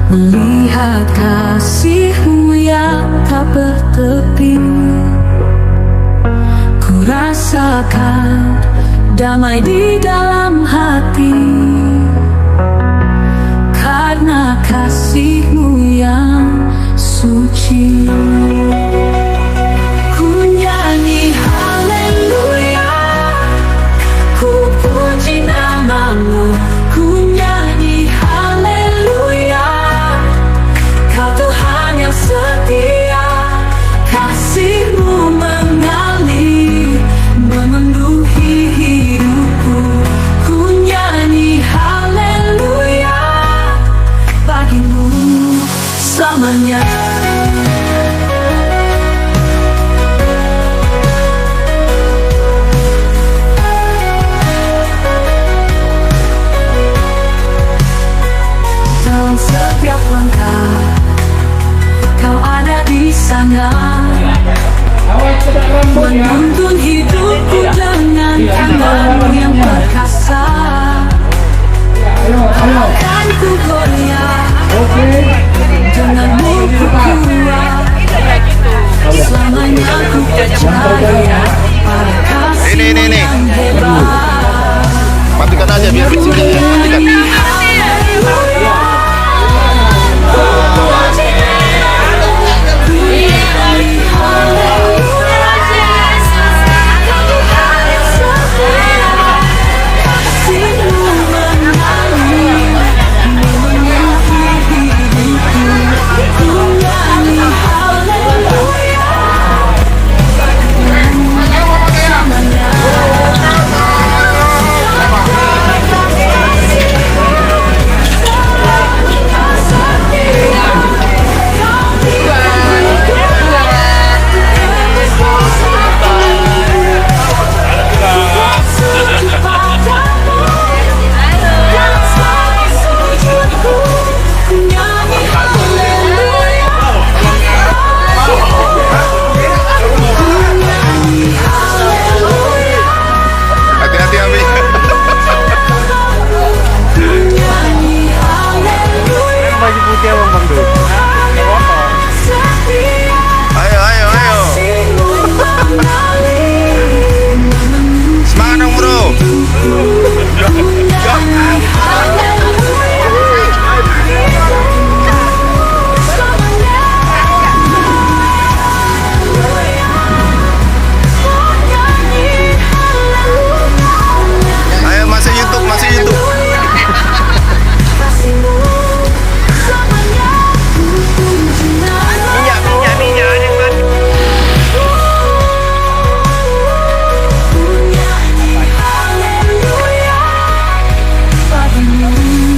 melihat kasih-Mu yang tak bertepi. Ku rasakan damai di dalam hati, karena kasih-Mu yang suci. Ku nyanyi haleluya, ku puji nama-Mu. Ku nyanyi haleluya, Kau Tuhan yang setia. Kasih-Mu mengalir memenuhi hidupku. Ku nyanyi haleluya bagi-Mu selamanya. Dalam setiap langkah Kau ada di sana, menuntun hidupku dengan tangan-Mu yang perkasa. Akan ku goyah, denganmu ku kuat. Selamanya ku percaya pada kasih-Mu yang hebat. Matikan aja biar bersih ya. Matikan.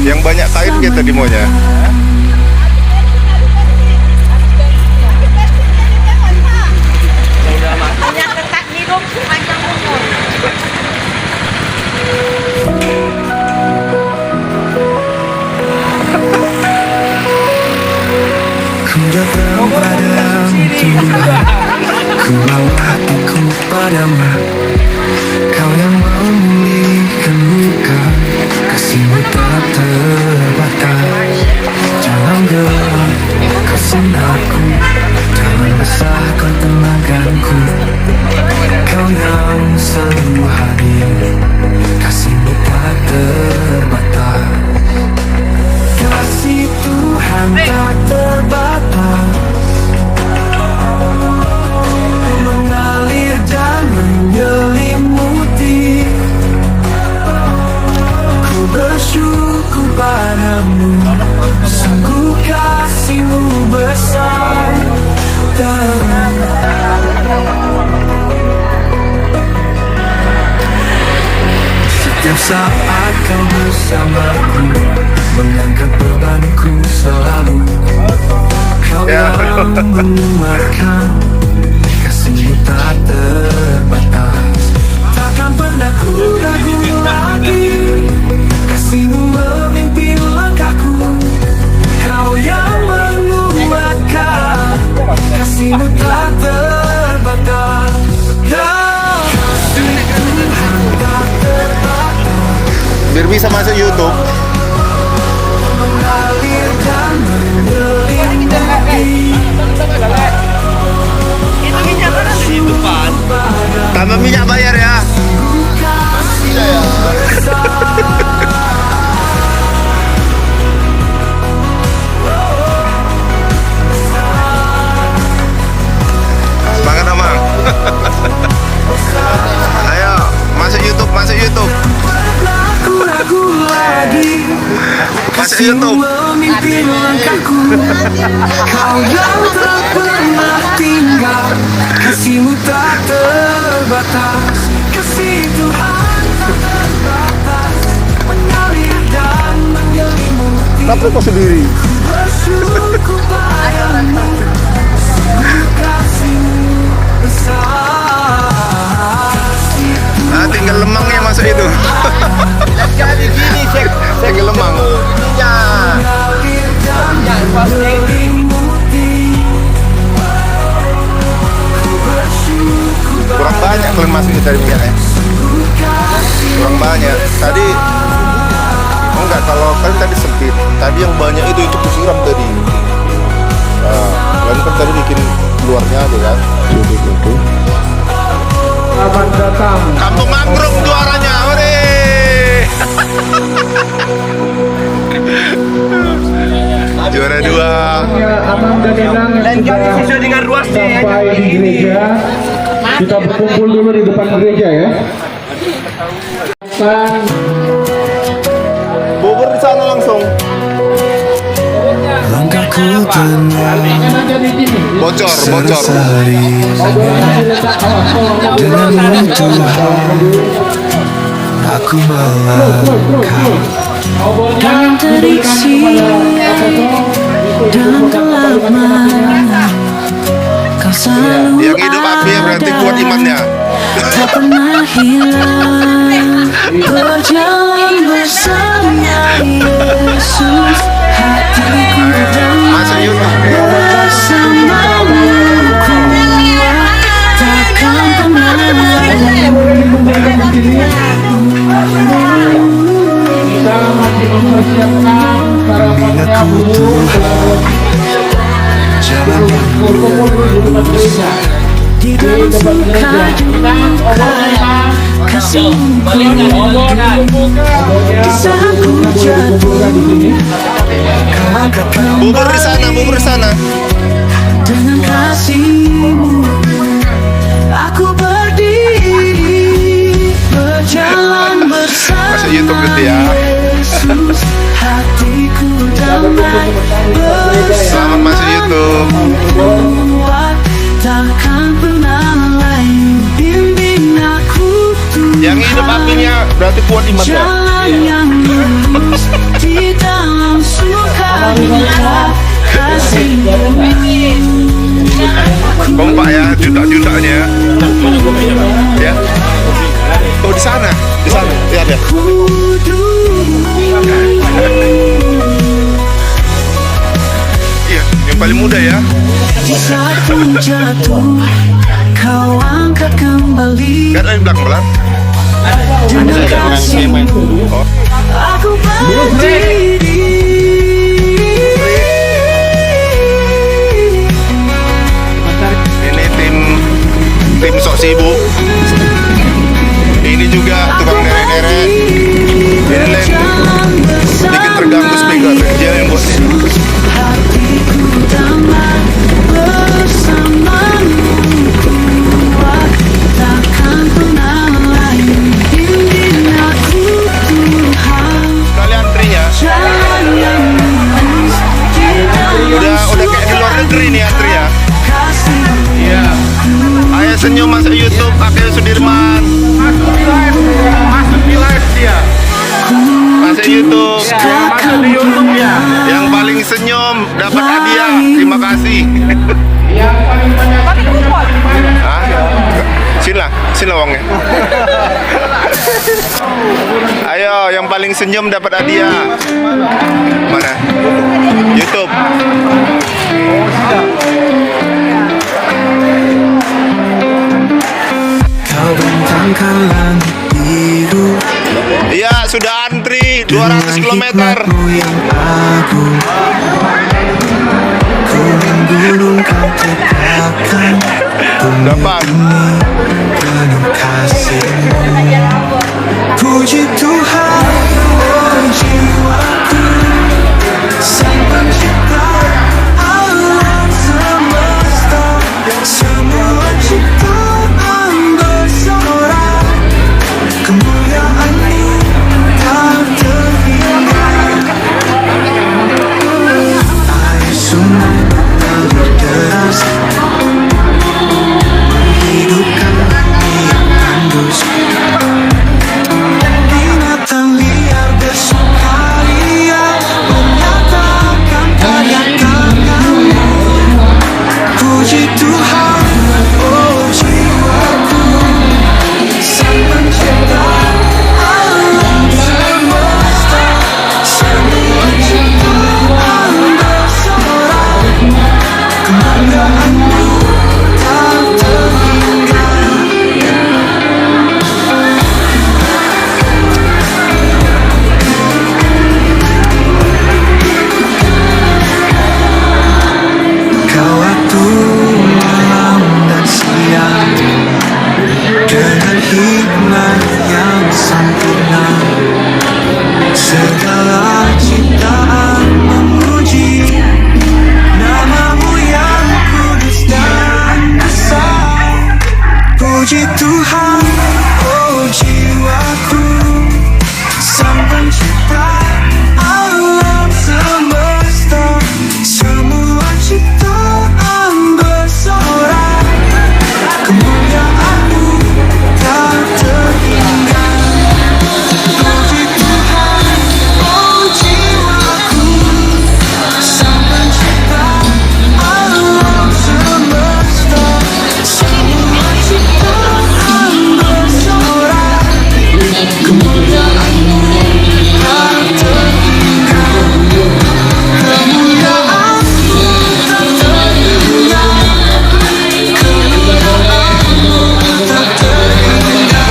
Yang banyak kain kita di maunya. Banyak ketat hidup panjang umur. Ku datang padamu Tuhan, ku bawa hatiku padamu. Kau yang memulihkan luka, kasih-Mu tak terbatas. Jangan gelap kau sinarku, jangan basah kau tenagaku. Kau yang selalu hadir, kasih-Mu tak terbatas. Kasih Tuhan tak terbatas, mengalir dan menyelimuti. Ku bersyukur padamu, sungguh kasih-Mu besar. Setiap saat Kau bersamaku, mengangkat bebanku selalu. Kau yang menguatkan, kasih-Mu tak terbatas. Takkan pernah ku ragu lagi, kasih-Mu memimpin langkahku. Kau yang menguatkan, kasih-Mu tak terbatas. Kasih Tuhan tak terbatas, Biar bisa masuk YouTube. mengalir dan masuk YouTube. Memimpin langkahku, kau yang tak pernah tinggal, kasihmu tak terbatas, kasih Tuhan tak terbatas, mengalir dan menyelimuti. Kenapa kau sendiri? Bersyukur padamu, sungguh kasihmu besar. Ah, tinggal lemangnya masuk itu. Jadi gini, Tinggal lemang. Mengalir dan menyelimuti. Ku bersyukur Kurang banyak kalian masuknya dari pihaknya. Kurang banyak. Tadi enggak, kalau kalian tadi sempit. Tadi yang banyak itu kusiram tadi. Nah, kalian kan tadi bikin luarnya aja kan. Selamat datang. Kampung Mangrove juaranya, hore! Juara 2. Ya, Amang dan Enang yang sudah dengan ruasnya ya. sampai di gereja. Kita berkumpul dulu di depan gereja ya. Dan Bubur di sana langsung. langkahku tenang, ada di sini. Bocor. berseri dengan Tuhan. Aku melangkah Dan terisi dalam gelap malam, kau selalu Yang hidup api ya berarti kuat imannya. tak pernah hilang. Berjalan bersama Yesus, hatiku Masuk damai YouTube. bersamamu, kuat takkan pernah kita masih mempersiapkan para Mengingatku Tuhan, jalan yang berkumpul di depan gereja. di dalam suka duka, kasihmu saat ku jatuh. Bubur di sana. Dengan kasihmu aku berdiri, berjalan bersama Masuk YouTube gitu ya. Yesus, hatiku damai Selamat masuk YouTube. kuat, takkan pernah lain, bimbing aku Yang hidup Tuhan. apinya berarti kuat imannya. Jalan yang lurus di dalam suka duka, kasihmu. Kompak ya, juntak-juntaknya. Ya. Oh di sana. Lihat ya. Iya, yang paling muda ya. Di saat ku jatuh, kau angkat kembali. Kan di belakang. Dengan kasihmu Oh. aku berdiri. Ini tim sok sibuk. Ini juga tukang neret-neret. Ini lain bikin terganggu speaker. Dia yang buat ini. Hatiku damai bersamamu, kuat takkan pernah lain, bimbing aku Tuhan. Kalian antrinya Jalan yang lurus di dalam udah kayak di luar negeri nih antrinya. kasihmu. Iya. Ayo senyum masuk YouTube Akhil Sudirman. Masuk di live dia. Masuk YouTube. Masuk di YouTube ya. Yang paling senyum dapat hadiah. Terima kasih. Hah? Sila uangnya. Ayo, yang paling senyum dapat hadiah. Mana? YouTube. kau bentangkan langit biru. Iya, sudah antri 200 km. Hikmatmu yang agung, gunung-gunung kau tegakkan, Dapat. penuh kasihmu. Puji Tuhan, oh jiwaku, Sang Pencipta alam semesta, semua ciptaan bersorak, kemuliaan-Mu tak terhingga. Puji Tuhan, oh jiwaku, Sang Pencipta alam semesta, semua ciptaan bersorak, kemuliaanmu tak terhingga. Puji Tuhan, oh jiwaku, Sang Pencipta alam semesta, semua ciptaan bersorak, kemuliaanmu tak terhingga. Kemuliaanmu tak terhingga. Kemuliaanmu tak terhingga.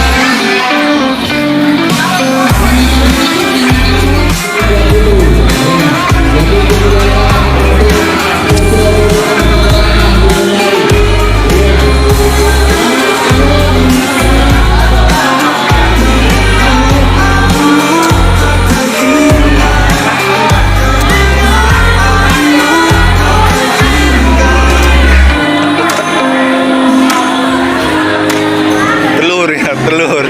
Telur ya, telur.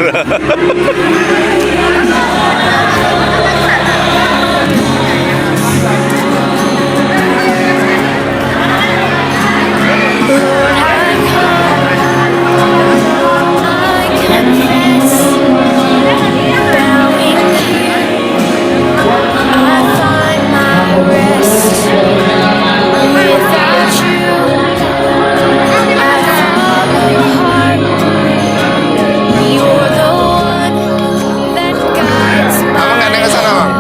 Abang nggak naik ke sana, Bang?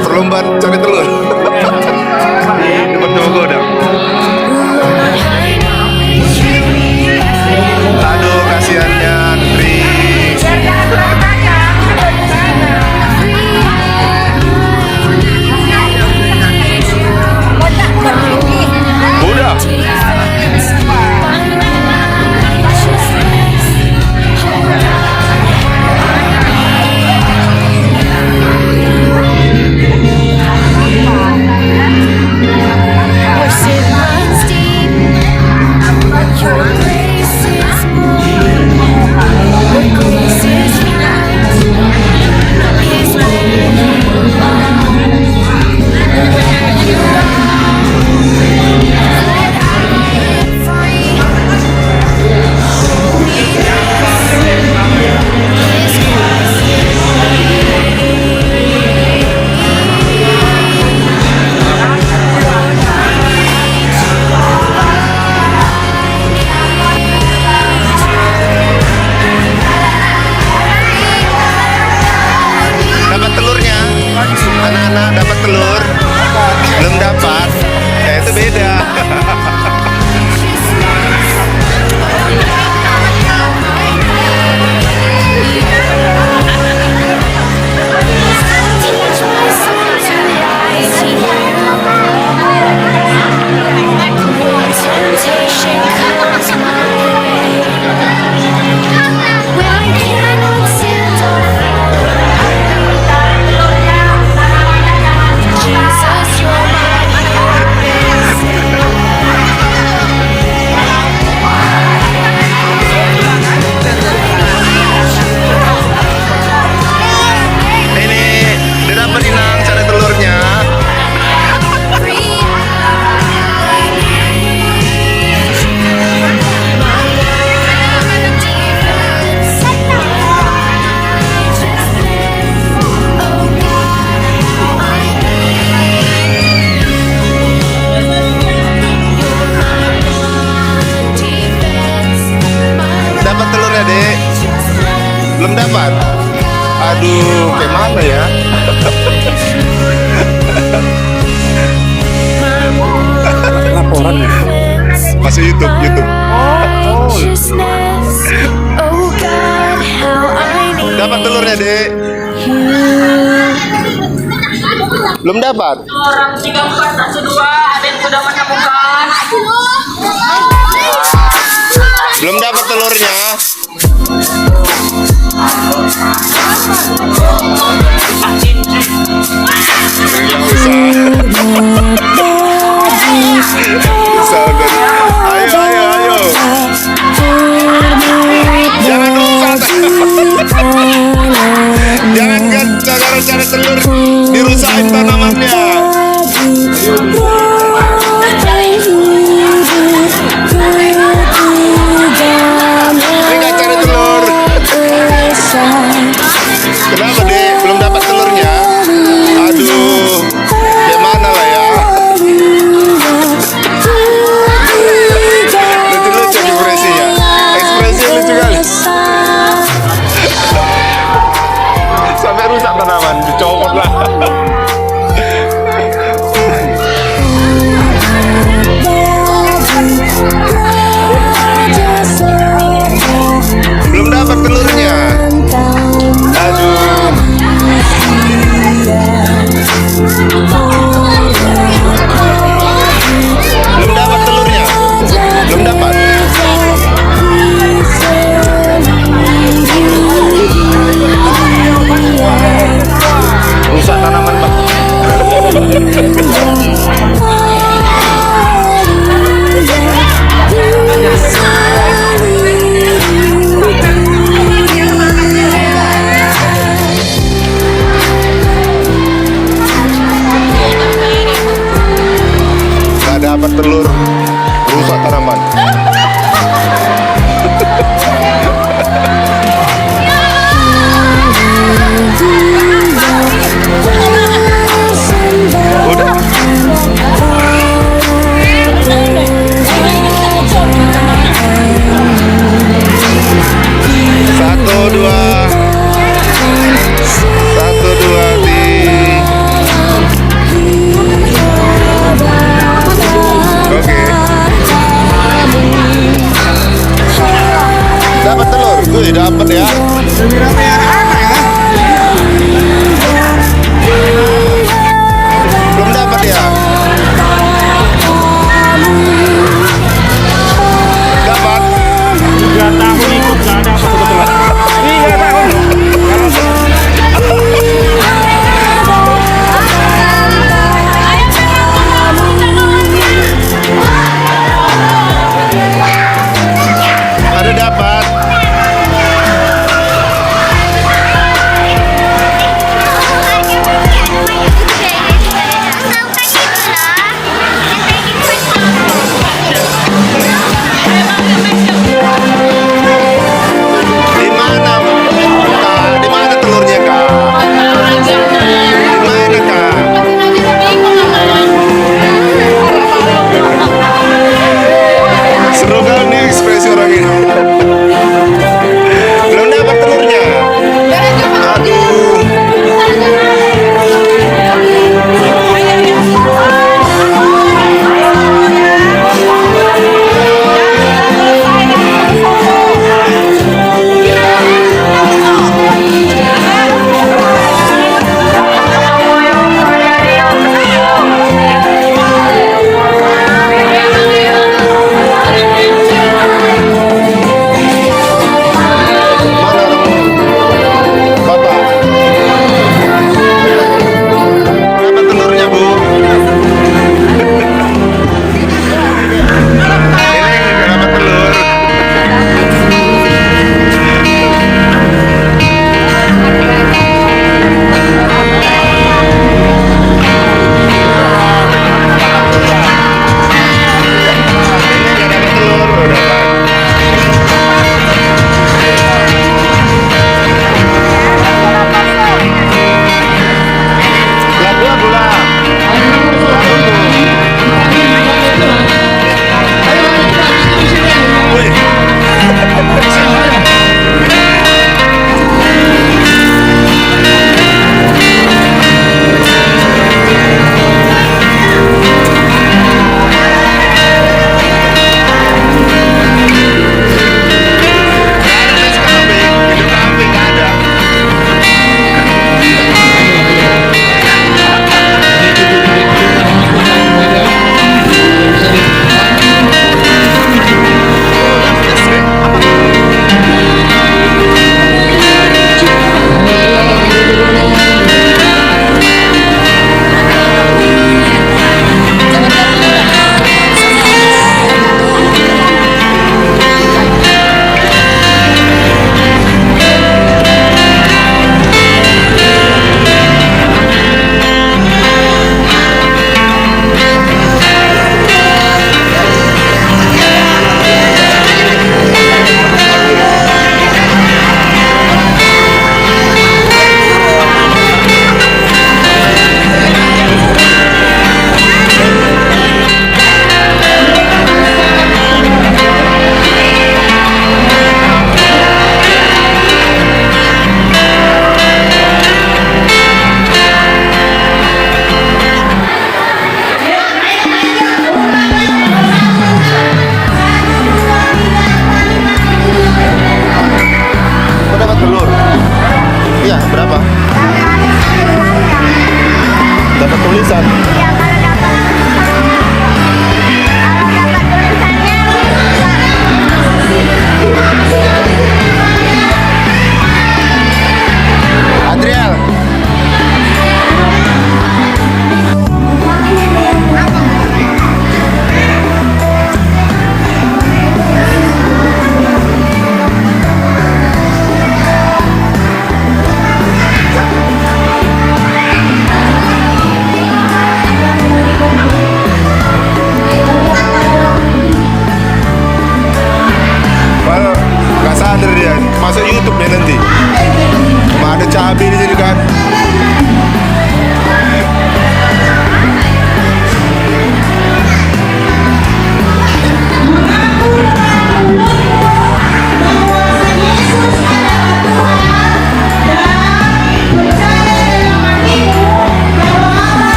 Perlombaan cari telur. Depan toko dong. Aduh, kasihannya Andri. Udah. Dapat telurnya, anak-anak dapat telur, belum dapat, ya itu beda. Ini dia dapat inang cari telurnya. Dapat telurnya, Dek? Belum dapat? Aduh, kayak mana ya? Laporan Masih YouTube. Dapat telurnya, Dek? Belum dapat? Orang 3412 ada yang sudah menemukan. Belum dapat telurnya. Ayo. telur rusak tanaman. Udah. Satu dua, oke.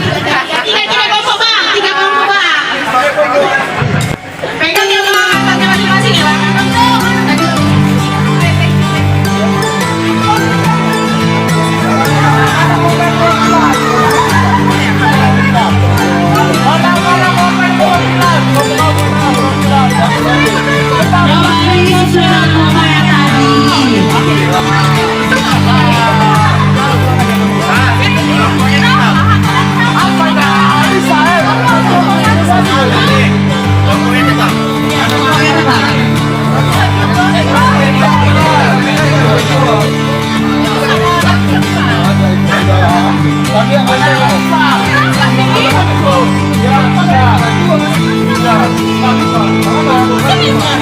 Tiga kelompok bang, tiga kelompok bang. Pegang yang angkatnya masing-masing ya bang. Kembali sudah mulai tadi.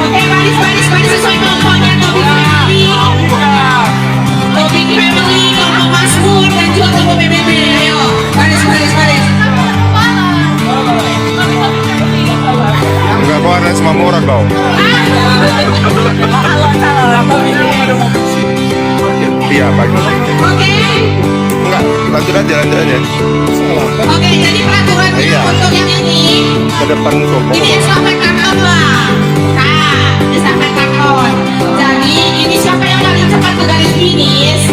Oke, baris sesuai kelompoknya. Tobing Family, kelompok Masmur dan juga kelompok PBB. Ayo, baris. Enggak, kau ada semua murah kau. Iya, pagi. Oke. Enggak, lanjut aja. Oke, jadi peraturannya Iya. untuk yang ini Ke depan sopo. ini estafet karton bang. Nah, estafet karton. Jadi ini siapa yang paling cepat ke garis finish